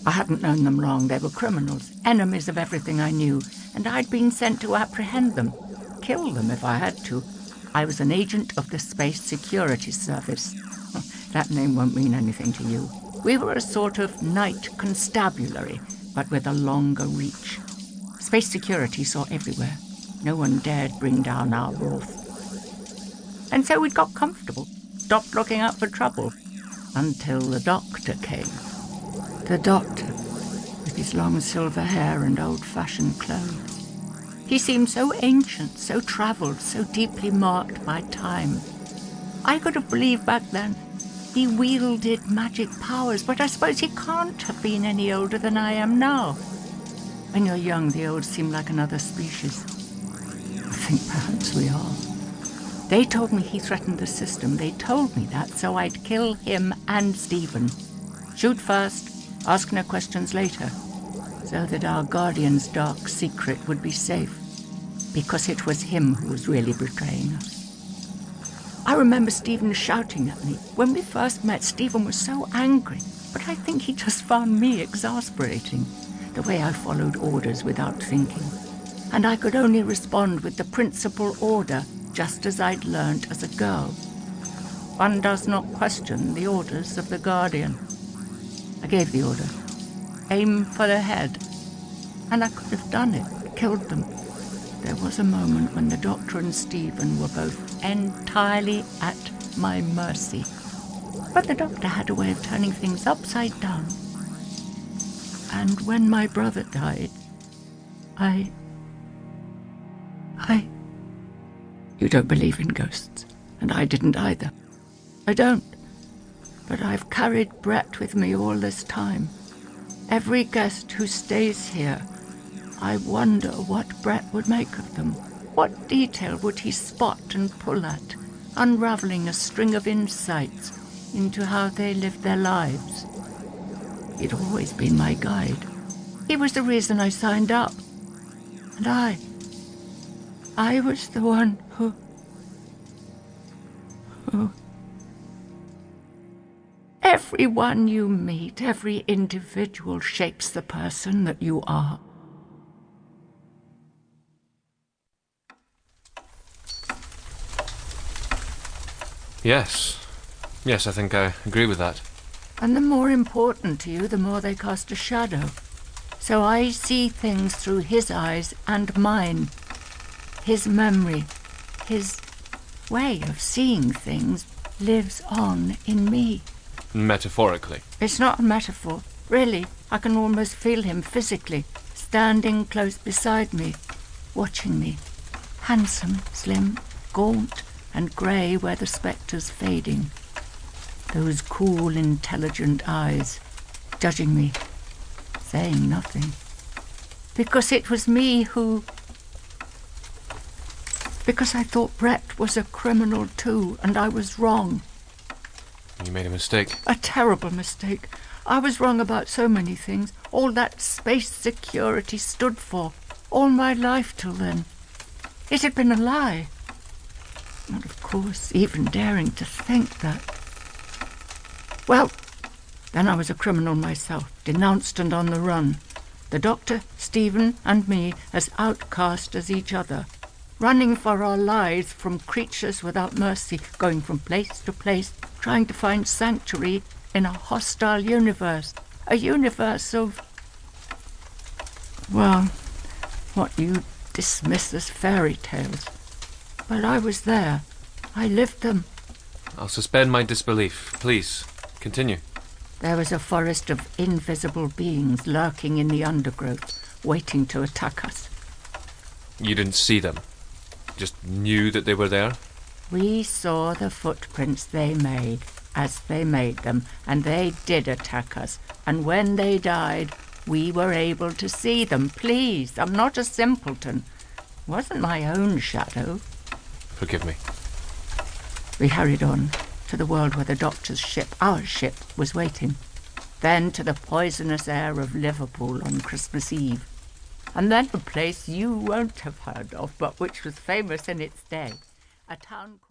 I hadn't known them long. They were criminals, enemies of everything I knew, and I'd been sent to apprehend them, kill them if I had to. I was an agent of the Space Security Service. That name won't mean anything to you. We were a sort of night constabulary, but with a longer reach. Space security saw everywhere. No one dared bring down our wrath. And so we'd got comfortable, stopped looking out for trouble, until the doctor came. The doctor, with his long silver hair and old-fashioned clothes. He seemed so ancient, so travelled, so deeply marked by time. I could have believed back then he wielded magic powers, but I suppose he can't have been any older than I am now. When you're young, the old seem like another species. I think perhaps we are. They told me he threatened the system. They told me that, so I'd kill him and Stephen. Shoot first, ask no questions later, so that our Guardian's dark secret would be safe, because it was him who was really betraying us. I remember Stephen shouting at me. When we first met, Stephen was so angry, but I think he just found me exasperating, the way I followed orders without thinking. And I could only respond with the principal order, just as I'd learnt as a girl. One does not question the orders of the Guardian. I gave the order. Aim for the head. And I could have done it, killed them. There was a moment when the doctor and Stephen were both entirely at my mercy. But the doctor had a way of turning things upside down. And when my brother died, You don't believe in ghosts, and I didn't either. I don't. But I've carried Brett with me all this time. Every guest who stays here, I wonder what Brett would make of them. What detail would he spot and pull at, unravelling a string of insights into how they lived their lives? He'd always been my guide. He was the reason I signed up. And I was the one who... Everyone you meet, every individual shapes the person that you are. Yes, I think I agree with that. And the more important to you, the more they cast a shadow. So I see things through his eyes and mine. His memory, his way of seeing things lives on in me. Metaphorically? It's not a metaphor. Really, I can almost feel him physically, standing close beside me, watching me. Handsome, slim, gaunt, and grey where the spectre's fading. Those cool, intelligent eyes, judging me, saying nothing. Because it was me who... Because I thought Brett was a criminal too, and I was wrong. You made a mistake. A terrible mistake. I was wrong about so many things. All that space security stood for. All my life till then. It had been a lie. And of course, even daring to think that. Well, then I was a criminal myself, denounced and on the run. The doctor, Stephen, and me as outcast as each other. Running for our lives from creatures without mercy, going from place to place, trying to find sanctuary in a hostile universe. A universe of... well, what you dismiss as fairy tales. But I was there. I lived them. I'll suspend my disbelief. Please, continue. There was a forest of invisible beings lurking in the undergrowth, waiting to attack us. You didn't see them? Just knew that they were there? We saw the footprints they made, as they made them, and they did attack us. And when they died, we were able to see them. Please, I'm not a simpleton. It wasn't my own shadow. Forgive me. We hurried on to the world where the doctor's ship, our ship, was waiting. Then to the poisonous air of Liverpool on Christmas Eve. And then a place you won't have heard of, but which was famous in its day. A town called...